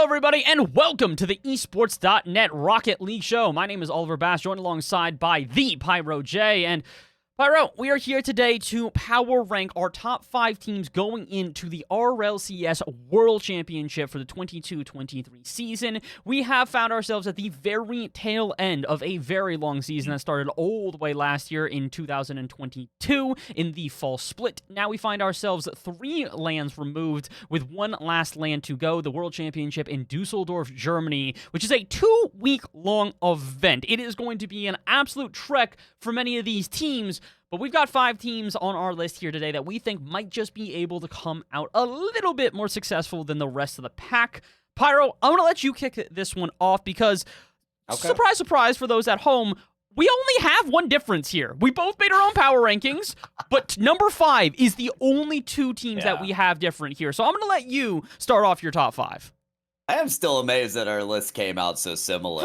everybody, and welcome to the esports.net Rocket League show. My name is Oliver Bass, joined alongside by the Pyro J. And Pyro, we are here today to power rank our top 5 teams going into the RLCS World Championship for the 22-23 season. We have found ourselves at the very tail end of a very long season that started all the way last year in 2022 in the fall split. Now we find ourselves 3 lands removed with one last land to go, the World Championship in Dusseldorf, Germany, which is a 2-week-long event. It is going to be an absolute trek for many of these teams. But we've got 5 teams on our list here today that we think might just be able to come out a little bit more successful than the rest of the pack. Pyro, I'm going to let you kick this one off because, surprise, surprise for those at home, we only have one difference here. We both made our own power rankings, but number 5 is the only 2 teams that we have different here. So I'm going to let you start off your top 5. I am still amazed that our list came out so similar,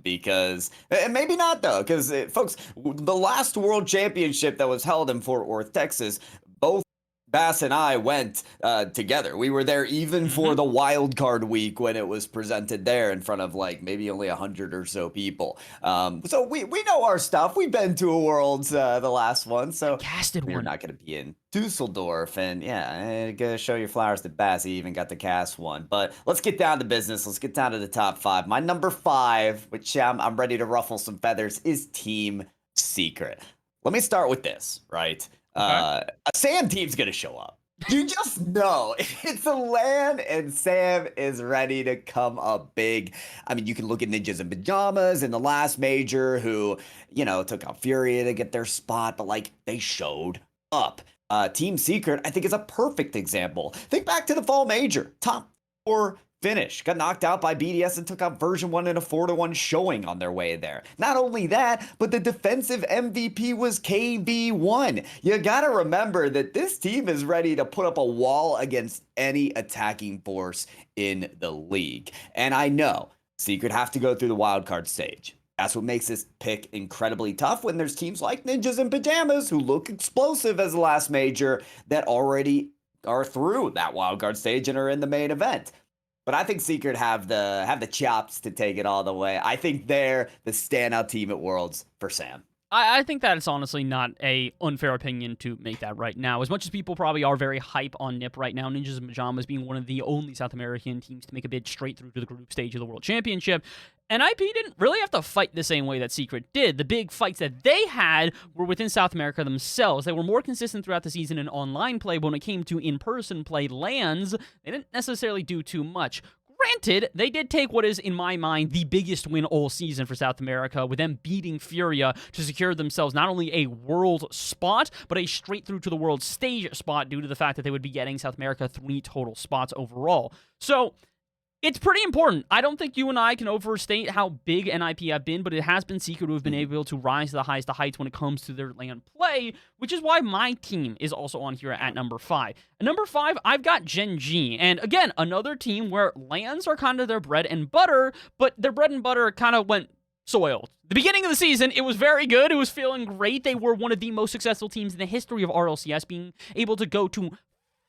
because, and maybe not though, because folks, the last World Championship that was held in Fort Worth, Texas, both Bass and I went together. We were there even for the wild card week when it was presented there in front of like maybe only 100 or so people. So we know our stuff. We've been to a Worlds, the last one, so we're not going to be in Dusseldorf, and yeah, gotta show your flowers to Bass. He even got the cast one. But let's get down to business. Let's get down to the top 5. My number 5, which I'm ready to ruffle some feathers, is Team Secret. Let me start with this, right? A Sam team's gonna show up. You just know it's a LAN, and Sam is ready to come up big. I mean, you can look at Ninjas in Pajamas in the last major, who, you know, took out Furia to get their spot, but like they showed up. Team Secret, I think, is a perfect example. Think back to the fall major, top 4 finish, got knocked out by BDS and took out version 1 in a 4-1 showing on their way there. Not only that, but the defensive MVP was KB1. You gotta remember that this team is ready to put up a wall against any attacking force in the league. And I know Secret have to go through the wildcard stage. That's what makes this pick incredibly tough when there's teams like Ninjas in Pajamas, who look explosive as the last major, that already are through that wildcard stage and are in the main event. But I think Secret have the chops to take it all the way. I think they're the standout team at Worlds for Sam. I think that it's honestly not a unfair opinion to make that right now. As much as people probably are very hype on NIP right now, Ninjas in Pajamas being one of the only South American teams to make a bid straight through to the group stage of the World Championship, NIP didn't really have to fight the same way that Secret did. The big fights that they had were within South America themselves. They were more consistent throughout the season in online play, but when it came to in-person play LANs, they didn't necessarily do too much. Granted, they did take what is, in my mind, the biggest win all season for South America, with them beating Furia to secure themselves not only a world spot, but a straight through to the world stage spot due to the fact that they would be getting South America 3 total spots overall. So it's pretty important. I don't think you and I can overstate how big NIP have been, but it has been Secret who have been able to rise to the highest of heights when it comes to their LAN play, which is why my team is also on here at number 5. At number 5, I've got Gen G, and again, another team where LANs are kind of their bread and butter, but their bread and butter kind of went soiled. The beginning of the season, it was very good. It was feeling great. They were one of the most successful teams in the history of RLCS, being able to go to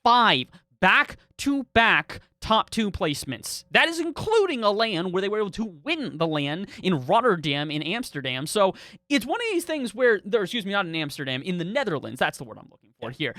5 back-to-back top 2 placements. That is including a LAN where they were able to win the LAN in Rotterdam, in Amsterdam. So it's one of these things where, not in Amsterdam, in the Netherlands. That's the word I'm looking for here.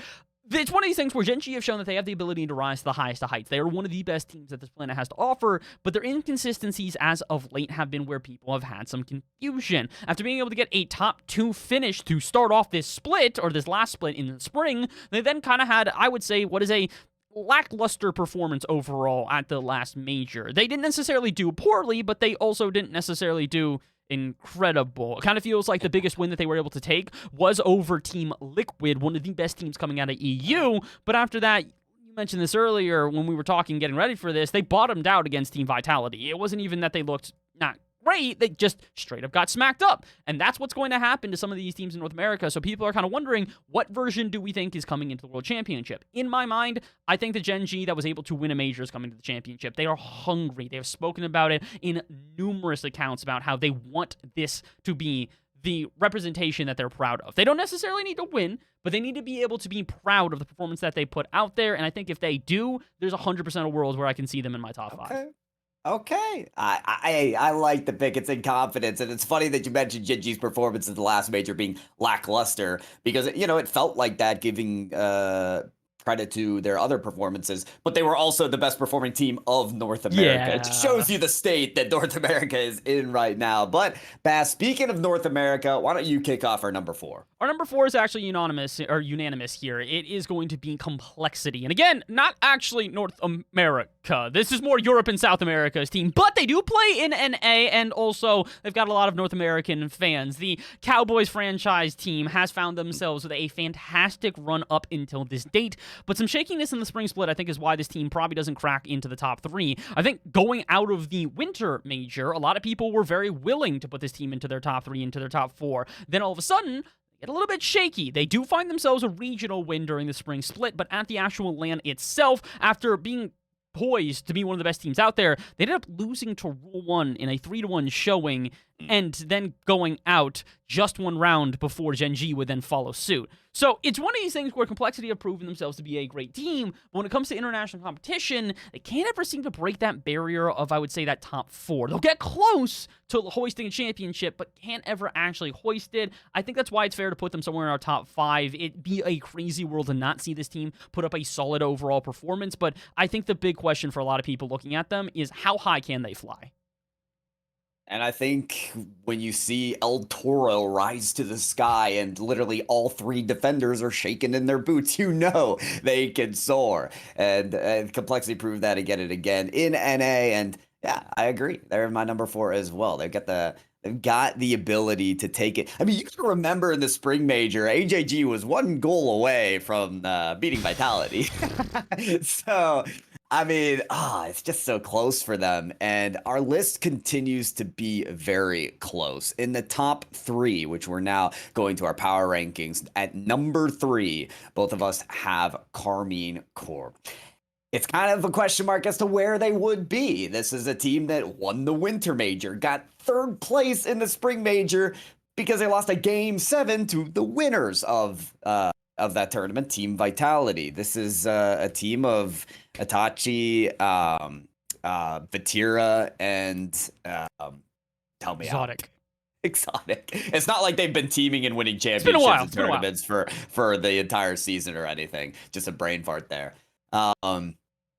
It's one of these things where Gen G have shown that they have the ability to rise to the highest of heights. They are one of the best teams that this planet has to offer, but their inconsistencies as of late have been where people have had some confusion. After being able to get a top 2 finish to start off this split, or this last split in the spring, they then kind of had, I would say, what is a lackluster performance overall at the last major. They didn't necessarily do poorly, but they also didn't necessarily do incredible. It kind of feels like the biggest win that they were able to take was over Team Liquid, one of the best teams coming out of EU, but after that, you mentioned this earlier when we were talking, getting ready for this, they bottomed out against Team Vitality. It wasn't even that they looked not great, they just straight up got smacked up. And that's what's going to happen to some of these teams in North America. So people are kind of wondering, what version do we think is coming into the World Championship? In my mind, I think the Gen G that was able to win a major is coming to the championship. They are hungry. They have spoken about it in numerous accounts about how they want this to be the representation that they're proud of. They don't necessarily need to win, but they need to be able to be proud of the performance that they put out there. And I think if they do, there's 100% of worlds where I can see them in my top 5. Okay, I like the pick. It's in confidence, and it's funny that you mentioned Gen.G's performance in the last major being lackluster because it felt like that, giving credit to their other performances, but they were also the best performing team of North America. It just shows you the state that North America is in right now. But Bass, speaking of North America, why don't you kick off our number 4? Our number 4 is actually unanimous here. It is going to be complexity. And again, not actually North America. This is more Europe and South America's team, but they do play in NA, and also they've got a lot of North American fans. The Cowboys franchise team has found themselves with a fantastic run up until this date, but some shakiness in the spring split, I think, is why this team probably doesn't crack into the top 3. I think going out of the winter major, a lot of people were very willing to put this team into their top 3, into their top 4. Then all of a sudden, get a little bit shaky. They do find themselves a regional win during the spring split, but at the actual LAN itself, after being poised to be one of the best teams out there, they ended up losing to Rule 1 in a 3-1 showing, and then going out just one round before Gen.G would then follow suit. So it's one of these things where Complexity have proven themselves to be a great team, but when it comes to international competition, they can't ever seem to break that barrier of, I would say, that top 4. They'll get close to hoisting a championship, but can't ever actually hoist it. I think that's why it's fair to put them somewhere in our top 5. It'd be a crazy world to not see this team put up a solid overall performance, but I think the big question for a lot of people looking at them is how high can they fly? And I think when you see El Toro rise to the sky and literally all 3 defenders are shaking in their boots, they can soar. And Complexity proved that again and again in NA. And yeah, I agree. They're my number 4 as well. They've got the ability to take it. I mean, you can remember in the spring major, AJG was 1 goal away from beating Vitality. So, I mean, it's just so close for them. And our list continues to be very close. In the top 3, which we're now going to our power rankings, at number 3, both of us have Karmine Corp. It's kind of a question mark as to where they would be. This is a team that won the winter major, got 3rd place in the spring major because they lost a game 7 to the winners of that tournament, Team Vitality. This is a team of Itachi, Vatira, and help me out. Exotic. It's not like they've been teaming and winning championships and tournaments for the entire season or anything. Just a brain fart there.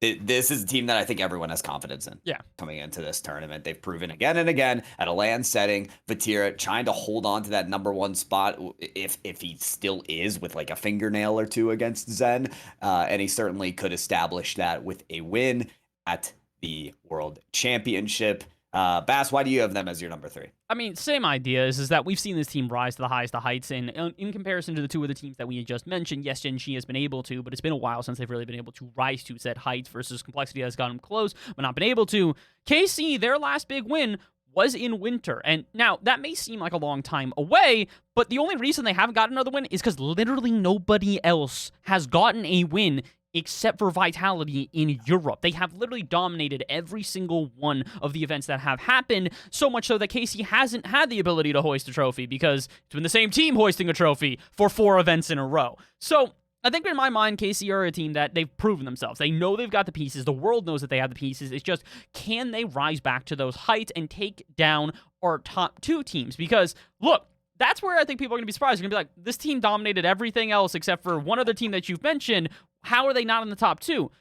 This is a team that I think everyone has confidence in. Yeah. Coming into this tournament, they've proven again and again at a LAN setting. Vatira trying to hold on to that number 1 spot if he still is, with like a fingernail or 2 against Zen, and he certainly could establish that with a win at the World Championship. Bass, why do you have them as your number 3? I mean, same idea is that we've seen this team rise to the highest of heights, and in comparison to the 2 other teams that we had just mentioned, yes, Gen.G has been able to, but it's been a while since they've really been able to rise to said heights, versus Complexity has gotten them close, but not been able to. KC, their last big win was in winter, and now that may seem like a long time away, but the only reason they haven't gotten another win is because literally nobody else has gotten a win except for Vitality in Europe. They have literally dominated every single one of the events that have happened, so much so that KC hasn't had the ability to hoist a trophy because it's been the same team hoisting a trophy for 4 events in a row. So I think in my mind, KC are a team that they've proven themselves. They know they've got the pieces. The world knows that they have the pieces. It's just, can they rise back to those heights and take down our top 2 teams? Because, look, that's where I think people are going to be surprised. They're going to be like, this team dominated everything else except for one other team that you've mentioned. How are they not in the top 2?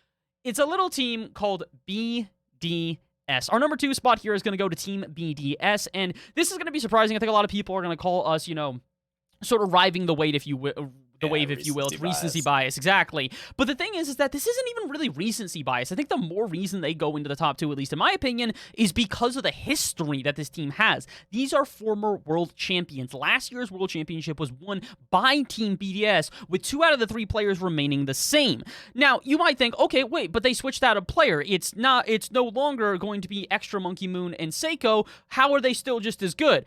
It's a little team called BDS. Our number 2 spot here is going to go to Team BDS, and this is going to be surprising. I think a lot of people are going to call us, sort of riding the wave, if you will. It's recency bias, exactly. But the thing is that this isn't even really recency bias. I think the more reason they go into the top 2, at least in my opinion, is because of the history that this team has. These are former world champions. Last year's world championship was won by Team BDS, with 2 out of the 3 players remaining the same. Now, you might think, okay, wait, but they switched out a player. It's no longer going to be Extra Monkey Moon and Seiko. How are they still just as good?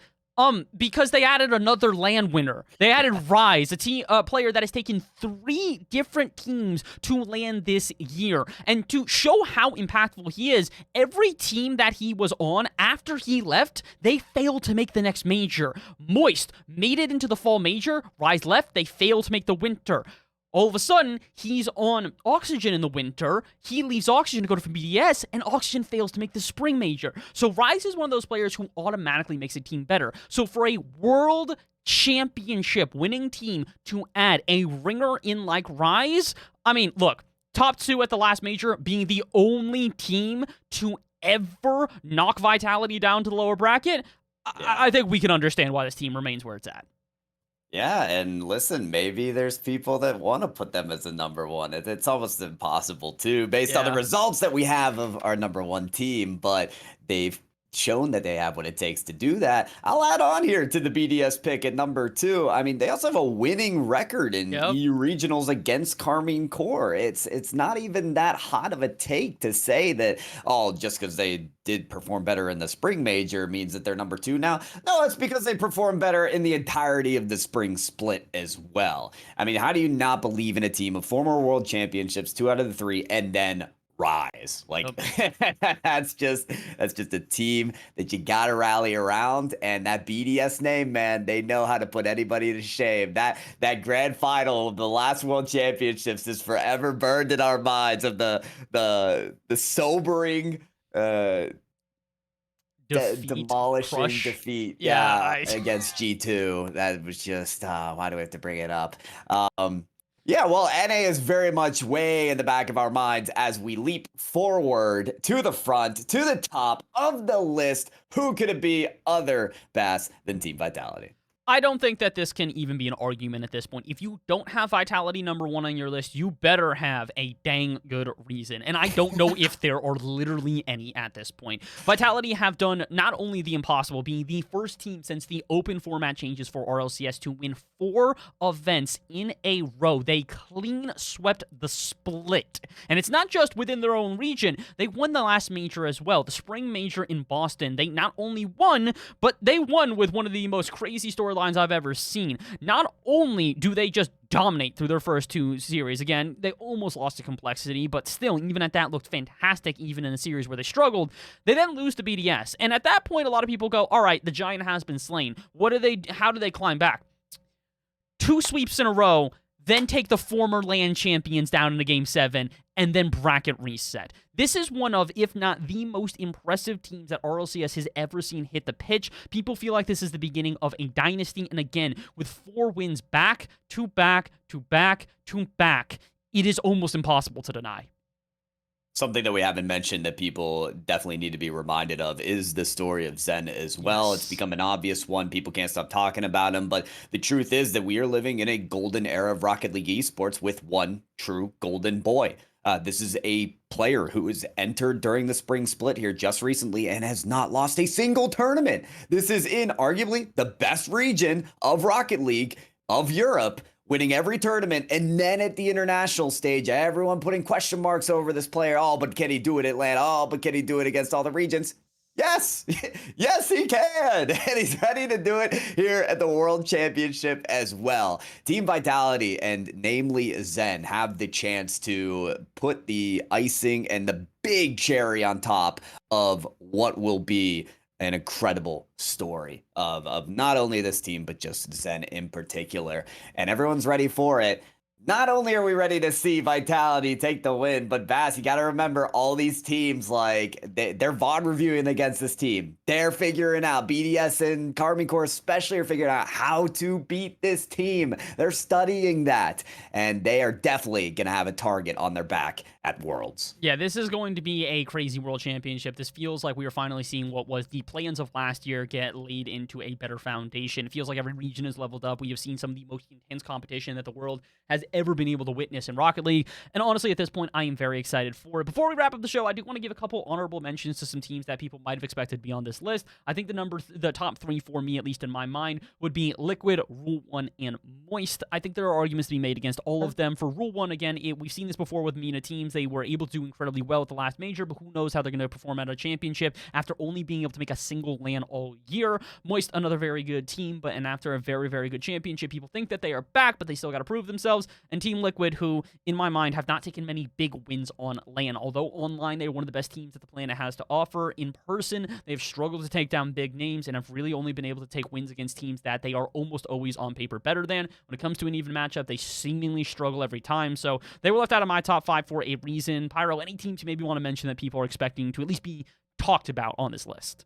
Because they added another LAN winner. They added Rise, a player that has taken 3 different teams to LAN this year. And to show how impactful he is, every team that he was on after he left, they failed to make the next major. Moist made it into the fall major. Rise left, they failed to make the winter. All of a sudden, he's on Oxygen in the winter. He leaves Oxygen to go to BDS, and Oxygen fails to make the spring major. So Rise is one of those players who automatically makes a team better. So for a world championship winning team to add a ringer in like Rise, I mean, look, top 2 at the last major being the only team to ever knock Vitality down to the lower bracket, I think we can understand why this team remains where it's at. Yeah, and listen, maybe there's people that want to put them as a number 1. It's almost impossible too, based on the results that we have of our number 1 team, but they've shown that they have what it takes to do that. I'll add on here to the BDS pick at number 2. I mean, they also have a winning record in EU regionals against Carmine Corps. It's not even that hot of a take to say that, oh, just because they did perform better in the spring major means that they're number 2 now. No, it's because they performed better in the entirety of the spring split as well. I mean, how do you not believe in a team of former world championships, 2 out of the 3, and then Rise? Like, that's just a team that you gotta rally around. And that BDS name, man, they know how to put anybody to shame. That grand final of the last World Championships is forever burned in our minds of the sobering demolishing defeat against G2. That was just why do we have to bring it up? Yeah, well, NA is very much way in the back of our minds as we leap forward to the front, to the top of the list. Who could it be other Bass than Team Vitality? I don't think that this can even be an argument at this point. If you don't have Vitality number 1 on your list, you better have a dang good reason. And I don't know if there are literally any at this point. Vitality have done not only the impossible, being the first team since the open format changes for RLCS to win 4 events in a row. They clean swept the split. And it's not just within their own region. They won the last major as well. The spring major in Boston. They not only won, but they won with one of the most crazy storylines I've ever seen. Not only do they just dominate through their first 2 series, again, they almost lost to Complexity, but still, even at that, looked fantastic, even in a series where they struggled. They then lose to BDS, and at that point, a lot of people go, all right, the giant has been slain. How do they climb back? 2 sweeps in a row, then take the former LAN champions down into Game 7, and then bracket reset. This is one of, if not the most impressive teams that RLCS has ever seen hit the pitch. People feel like this is the beginning of a dynasty, and again, with 4 wins back to back to back to back, it is almost impossible to deny. Something that we haven't mentioned that people definitely need to be reminded of is the story of Zen as well. It's become an obvious one. People can't stop talking about him. But the truth is that we are living in a golden era of Rocket League esports with one true golden boy. This is a player who has entered during the spring split here just recently and has not lost a single tournament. This is in arguably the best region of Rocket League of Europe, winning every tournament, and then at the international stage, everyone putting question marks over this player. Oh, but can he do it at Atlanta? Oh, but can he do it against all the regions? Yes, yes, he can. And he's ready to do it here at the World Championship as well. Team Vitality, and namely Zen, have the chance to put the icing and the big cherry on top of what will be an incredible story of not only this team, but just Zen in particular. And everyone's ready for it. Not only are we ready to see Vitality take the win, but Bass, you got to remember all these teams, like, they're VOD reviewing against this team. They're figuring out, BDS and Carmine Corps especially are figuring out how to beat this team. They're studying that, and they are definitely going to have a target on their back at Worlds. Yeah, this is going to be a crazy World Championship. This feels like we are finally seeing what was the plans of last year get laid into a better foundation. It feels like every region is leveled up. We have seen some of the most intense competition that the world has ever been able to witness in Rocket League, and honestly, at this point, I am very excited for it. Before we wrap up the show, I do want to give a couple honorable mentions to some teams that people might have expected to be on this list. I think the top 3 for me, at least in my mind, would be Liquid, Rule 1, and Moist. I think there are arguments to be made against all of them. For Rule 1, again, we've seen this before with MENA teams. they were able to do incredibly well at the last major, but who knows how they're going to perform at a championship after only being able to make a single LAN all year. Moist, another very good team, and after a very, very good championship, people think that they are back, but they still got to prove themselves. And Team Liquid, who, in my mind, have not taken many big wins on LAN. Although online, they're one of the best teams that the planet has to offer. In person, they've struggled to take down big names and have really only been able to take wins against teams that they are almost always on paper better than. When it comes to an even matchup, they seemingly struggle every time. So they were left out of my top 5 for a reason. Pyro, any teams you maybe want to mention that people are expecting to at least be talked about on this list?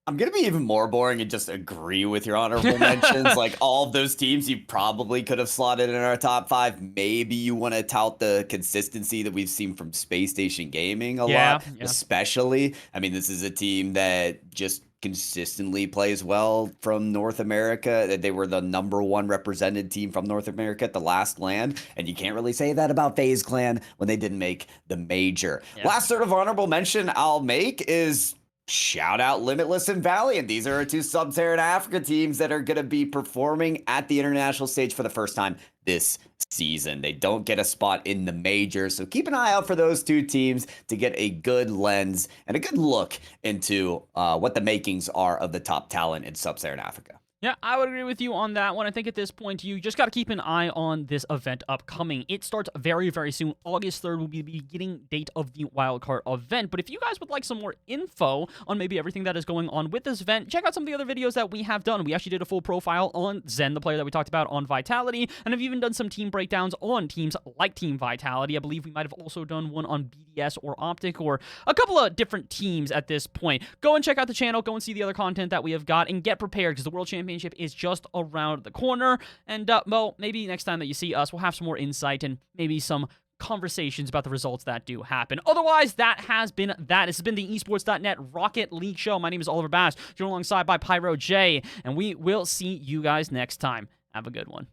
I'm going to be even more boring and just agree with your honorable mentions. Like, all of those teams you probably could have slotted in our top 5. Maybe you want to tout the consistency that we've seen from Space Station Gaming a lot, especially. I mean, this is a team that just consistently plays well from North America. They were the #1 represented team from North America at the last LAN, and you can't really say that about FaZe Clan when they didn't make the major. Last sort of honorable mention I'll make is shout out Limitless and Valiant. These are our 2 Sub-Saharan Africa teams that are going to be performing at the international stage for the first time this season. They don't get a spot in the major, so keep an eye out for those 2 teams to get a good lens and a good look into what the makings are of the top talent in Sub-Saharan Africa. Yeah, I would agree with you on that one. I think at this point, you just got to keep an eye on this event upcoming. It starts very, very soon. August 3rd will be the beginning date of the wildcard event. But if you guys would like some more info on maybe everything that is going on with this event, check out some of the other videos that we have done. We actually did a full profile on Zen, the player that we talked about on Vitality, and have even done some team breakdowns on teams like Team Vitality. I believe we might have also done one on BDS or Optic, or a couple of different teams at this point. Go and check out the channel, go and see the other content that we have got, and get prepared, because the World Championship is just around the corner. And, well, maybe next time that you see us, we'll have some more insight and maybe some conversations about the results that do happen. Otherwise, that has been that. This has been the esports.net Rocket League show. My name is Oliver Bass, joined alongside by Pyro J, and we will see you guys next time. Have a good one.